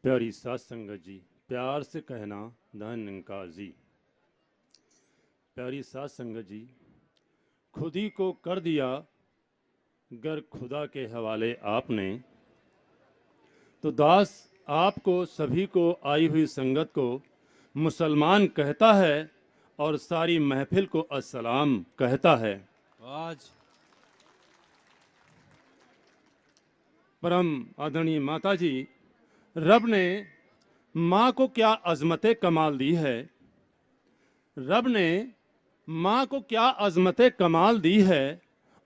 प्यारी सात संगत जी, प्यार से कहना धन का जी। प्यारी सात संगत जी, खुद ही को कर दिया गर खुदा के हवाले आपने, तो दास आपको सभी को आई हुई संगत को मुसलमान कहता है और सारी महफिल को अस्सलाम कहता है। आज परम आदरणीय माता जी, रब ने माँ को क्या अजमत कमाल दी है। रब ने माँ को क्या अजमत कमाल दी है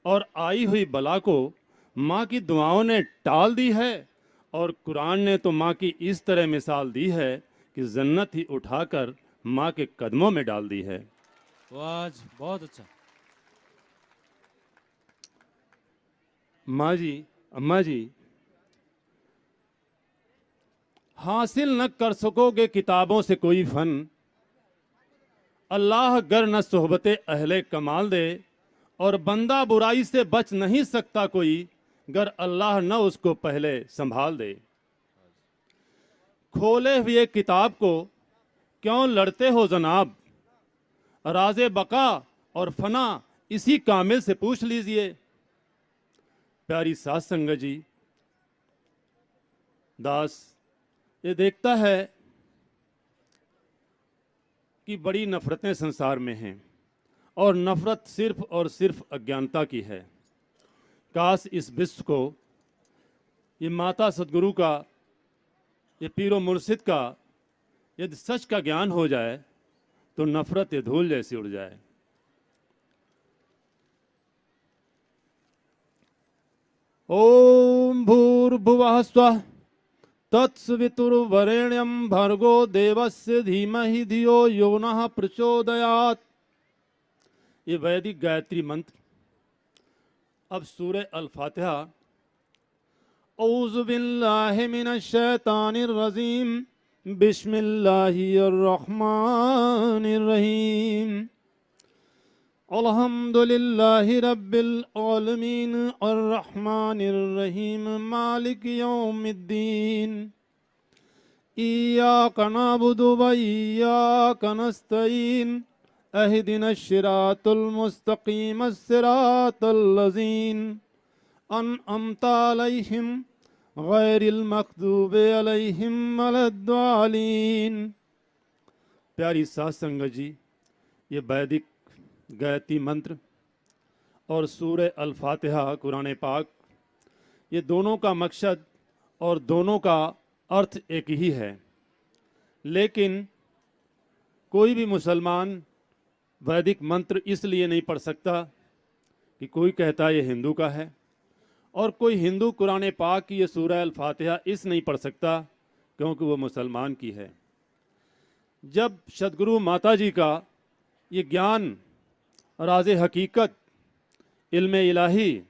और आई हुई बला को माँ की दुआओं ने टाल दी है। और कुरान ने तो माँ की इस तरह मिसाल दी है कि जन्नत ही उठाकर माँ के कदमों में डाल दी है। आज बहुत अच्छा। माँ जी, अम्मा जी, हासिल न कर सकोगे किताबों से कोई फन, अल्लाह गर न सोहबते अहले कमाल दे। और बंदा बुराई से बच नहीं सकता कोई, गर अल्लाह न उसको पहले संभाल दे। खोले हुए किताब को क्यों लड़ते हो जनाब, राज़े बका और फना इसी कामिल से पूछ लीजिए। प्यारी सात संगत जी, दास ये देखता है कि बड़ी नफरतें संसार में हैं और नफरत सिर्फ और सिर्फ अज्ञानता की है। काश इस विश्व को ये माता सदगुरु का, ये पीरो मुर्शिद का यदि सच का ज्ञान हो जाए तो नफरत ये धूल जैसी उड़ जाए। ओम भूर्भुवः स्वः तत्सवितुर्वरेण्यं भर्गो देवस्य धीमहि धियो यो नः प्रचोदयात्। ये वैदिक गायत्री मंत्र। अब सूरह अल फातिहा। औज़ु बिल्लाहि मिनश शैतानिर रजीम, बिस्मिल्लाहिर रहमानिर रहीम। अल्हम्दुलिल्लाहि रब्बिल आलमीन अर्रहमानिर रहीम मालिक यौमिद्दीन। इय्याका नअबुदु व इय्याका नस्तईन। अहदिनश सिरातुल मुस्तकीम सिरातल लज़ीन अनअमता अलैहिम गैरिल मग़दूबि अलैहिम वलद्दालीन। प्यारी सात संगत जी, ये वैदिक गायत्री मंत्र और सूरह अल फातिहा कुरान पाक, ये दोनों का मकसद और दोनों का अर्थ एक ही है। लेकिन कोई भी मुसलमान वैदिक मंत्र इसलिए नहीं पढ़ सकता कि कोई कहता है ये हिंदू का है, और कोई हिंदू कुरान पाक की ये सूरह अल फातिहा इस नहीं पढ़ सकता क्योंकि वो मुसलमान की है। जब सदगुरु माता जी का ये ज्ञान, राज़े हकीकत, इल्म इलाही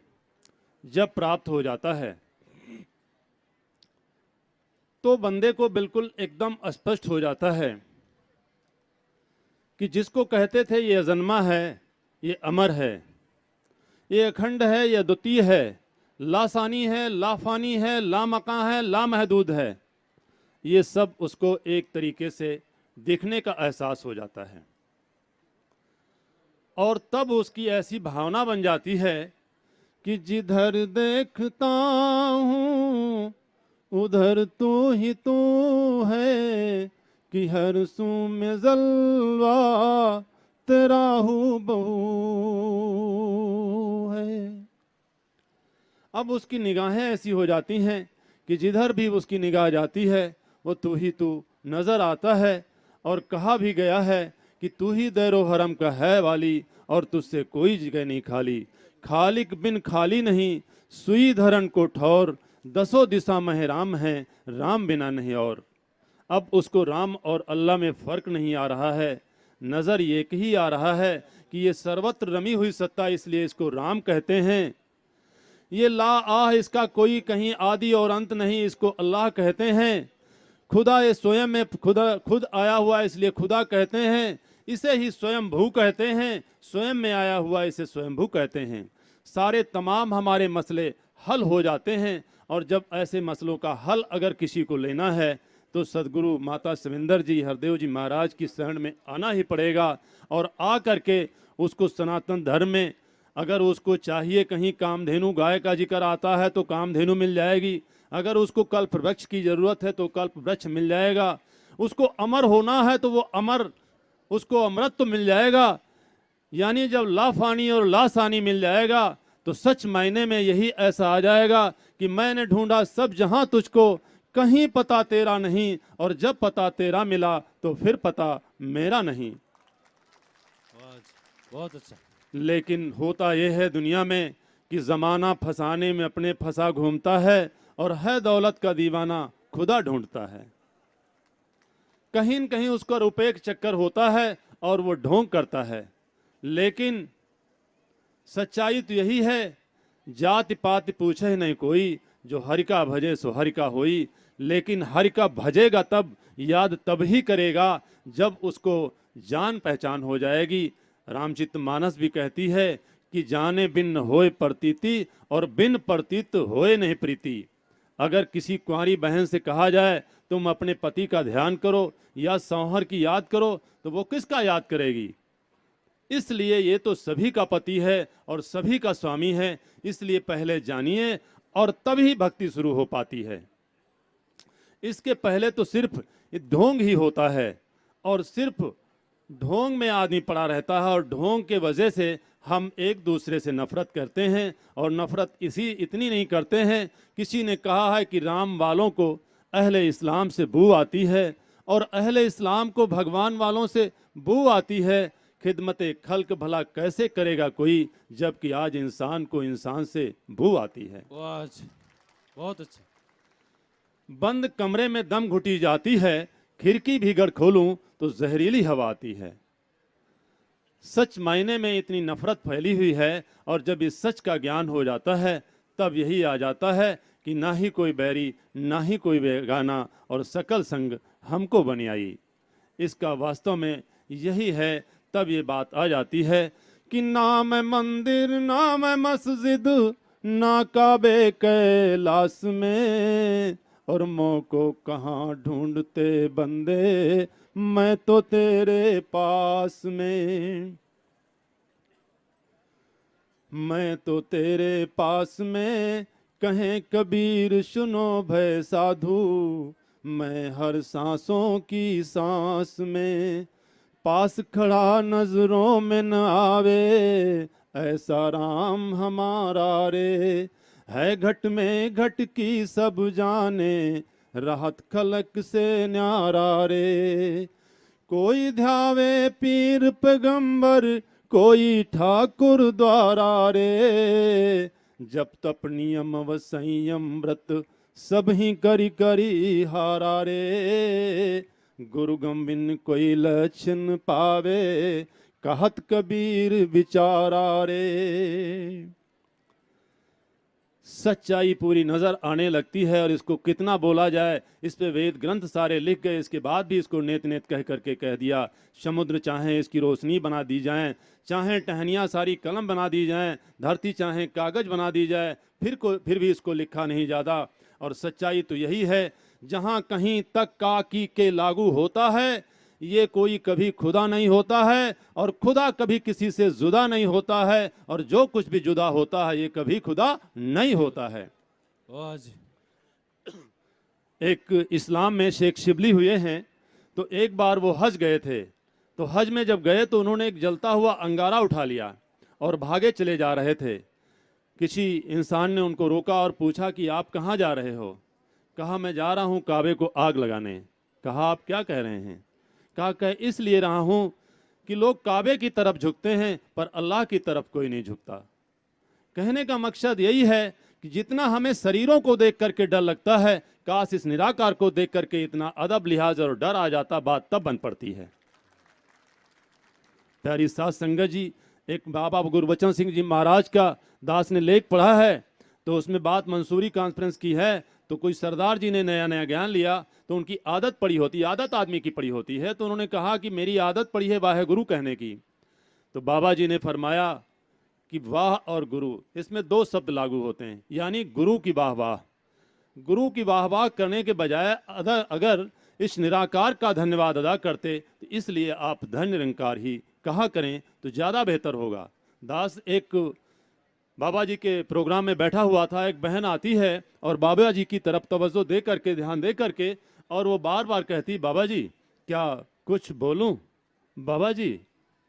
जब प्राप्त हो जाता है तो बंदे को बिल्कुल एकदम स्पष्ट हो जाता है कि जिसको कहते थे ये अजन्मा है, ये अमर है, ये अखंड है, ये द्वितीय है, लासानी है, लाफानी है, लामका है, लामहदूद है, ये सब उसको एक तरीके से दिखने का एहसास हो जाता है। और तब उसकी ऐसी भावना बन जाती है कि जिधर देखता हूँ उधर तू ही तू है, कि हर सू में जलवा तेरा हूबहू है। अब उसकी निगाहें ऐसी हो जाती हैं कि जिधर भी उसकी निगाह जाती है वो तू ही तू नज़र आता है। और कहा भी गया है कि तू ही दैरो हरम का है वाली, और तुझसे कोई जगह नहीं खाली। खालिक बिन खाली नहीं, सुई धरन को ठौर, दसों दिशा में राम है, राम बिना नहीं और। अब उसको राम और अल्लाह में फ़र्क नहीं आ रहा है, नज़र एक ही आ रहा है कि ये सर्वत्र रमी हुई सत्ता, इसलिए इसको राम कहते हैं। ये ला आह, इसका कोई कहीं आदि और अंत नहीं, इसको अल्लाह कहते हैं। खुदा ये स्वयं में खुद आया हुआ इसलिए खुदा कहते हैं। इसे ही स्वयंभू कहते हैं, स्वयं में आया हुआ इसे स्वयंभू कहते हैं। सारे तमाम हमारे मसले हल हो जाते हैं, और जब ऐसे मसलों का हल अगर किसी को लेना है तो सदगुरु माता सविंदर जी, हरदेव जी महाराज की शरण में आना ही पड़ेगा। और आ करके उसको सनातन धर्म में, अगर उसको चाहिए कहीं कामधेनु गाय का जिक्र आता है तो कामधेनु मिल जाएगी, अगर उसको कल्प वृक्ष की जरूरत है तो कल्प वृक्ष मिल जाएगा, उसको अमर होना है तो वो अमर, उसको अमृत तो मिल जाएगा। यानी जब लाफानी और लासानी मिल जाएगा तो सच मायने में यही ऐसा आ जाएगा कि मैंने ढूंढा सब जहां तुझको, कहीं पता तेरा नहीं, और जब पता तेरा मिला तो फिर पता मेरा नहीं। वाह जी, बहुत अच्छा। लेकिन होता यह है दुनिया में कि ज़माना फंसाने में अपने फंसा घूमता है, और है दौलत का दीवाना खुदा ढूंढता है। कहीं न कहीं उसका रुपए का चक्कर होता है और वो ढोंग करता है। लेकिन सच्चाई तो यही है, जाति पाति पूछे नहीं कोई, जो हरि का भजे सो हरि का होई। लेकिन हरि का भजेगा तब, याद तब ही करेगा जब उसको जान पहचान हो जाएगी। रामचित मानस भी कहती है कि जाने बिन होए प्रतीति, और बिन प्रतीत होए नहीं प्रीति। अगर किसी कुंवारी बहन से कहा जाए तुम अपने पति का ध्यान करो या सौहर की याद करो, तो वो किसका याद करेगी? इसलिए ये तो सभी का पति है और सभी का स्वामी है। इसलिए पहले जानिए और तभी भक्ति शुरू हो पाती है। इसके पहले तो सिर्फ ढोंग ही होता है, और सिर्फ ढोंग में आदमी पड़ा रहता है, और ढोंग के वजह से हम एक दूसरे से नफरत करते हैं। और नफरत इतनी नहीं करते हैं, किसी ने कहा है कि राम वालों को अहले इस्लाम से बू आती है, और अहले इस्लाम को भगवान वालों से बू आती है। खिदमते खल्क भला कैसे करेगा कोई, जबकि आज इंसान को इंसान से बू आती है। वाह जी, बहुत अच्छा। बंद कमरे में दम घुटी जाती है, खिड़की भीतर खोलूं तो जहरीली हवा आती है। सच मायने में इतनी नफरत फैली हुई है, और जब इस सच का ज्ञान हो जाता है तब यही आ जाता है कि ना ही कोई बैरी ना ही कोई बेगाना, और सकल संग हमको बनियाई। इसका वास्तव में यही है। तब ये बात आ जाती है कि ना मैं मंदिर ना मैं मस्जिद ना काबे कैलाश में, और मौको कहाँ ढूंढते बंदे मैं तो तेरे पास में। मैं तो तेरे पास में, कहें कबीर सुनो भय साधु, मैं हर सांसों की सांस में। पास खड़ा नजरों में न आवे, ऐसा राम हमारा रे। है घट में घट की सब जाने, राहत खलक से न्यारा रे। कोई ध्यावे पीर पैगंबर, कोई ठाकुर द्वारा रे। जप तप नियम व संयम व्रत, सब ही करी करी हारा रे। गुरु गम बिन कोई लक्षण पावे, कहत कबीर विचारा रे। सच्चाई पूरी नजर आने लगती है, और इसको कितना बोला जाए, इस पे वेद ग्रंथ सारे लिख गए। इसके बाद भी इसको नेत नेत कह करके कह दिया। समुद्र चाहे इसकी रोशनी बना दी जाए, चाहे टहनियाँ सारी कलम बना दी जाएं, धरती चाहे कागज बना दी जाए, फिर भी इसको लिखा नहीं जाता। और सच्चाई तो यही है, जहाँ कहीं तक काकी के लागू होता है, ये कोई कभी खुदा नहीं होता है, और खुदा कभी किसी से जुदा नहीं होता है, और जो कुछ भी जुदा होता है ये कभी खुदा नहीं होता है। वाह जी, एक इस्लाम में शेख शिबली हुए हैं, तो एक बार वो हज गए थे। तो हज में जब गए तो उन्होंने एक जलता हुआ अंगारा उठा लिया और भागे चले जा रहे थे। किसी इंसान ने उनको रोका और पूछा कि आप कहाँ जा रहे हो? कहा मैं जा रहा हूँ काबे को आग लगाने। कहा आप क्या कह रहे हैं? कहा कह इसलिए रहा हूँ कि लोग काबे की तरफ झुकते हैं पर अल्लाह की तरफ कोई नहीं झुकता। कहने का मकसद यही है कि जितना हमें शरीरों को देख करके डर लगता है, काश इस निराकार को देख करके इतना अदब लिहाज और डर आ जाता। बात तब बन पड़ती है। प्यारी साथ संगत जी, एक बाबा गुरबचन सिंह जी महाराज का दास ने लेख पढ़ा है, तो उसमें बात मंसूरी कॉन्फ्रेंस की है। तो कोई सरदार जी ने नया नया ज्ञान लिया, तो उनकी आदत पड़ी होती है, आदत आदमी की पड़ी होती है। तो उन्होंने कहा कि मेरी आदत पड़ी है वाहे गुरु कहने की। तो बाबा जी ने फरमाया कि वाह और गुरु, इसमें दो शब्द लागू होते हैं, यानी गुरु की वाह वाह। गुरु की वाह वाह करने के बजाय अगर इस निराकार का धन्यवाद अदा करते, तो इसलिए आप धन निरंकार ही कहा करें तो ज़्यादा बेहतर होगा। दास एक बाबा जी के प्रोग्राम में बैठा हुआ था, एक बहन आती है और बाबा जी की तरफ तवज्जो दे करके, ध्यान दे करके, और वो बार बार कहती, बाबा जी क्या कुछ बोलूं, बाबा जी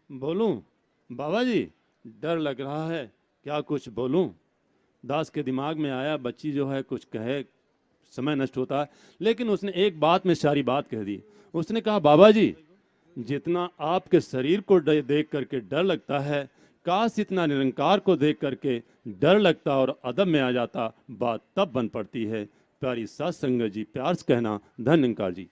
बोलूं, बाबा जी डर लग रहा है, क्या कुछ बोलूं। दास के दिमाग में आया बच्ची जो है कुछ कहे, समय नष्ट होता है, लेकिन उसने एक बात में सारी बात कह दी। उसने कहा, बाबा जी जितना आपके शरीर को देख करके डर लगता है, काश इतना निरंकार को देख करके डर लगता और अदब में आ जाता, बात तब बन पड़ती है। प्यारी सात संगत जी, प्यार से कहना, धन निरंकार जी।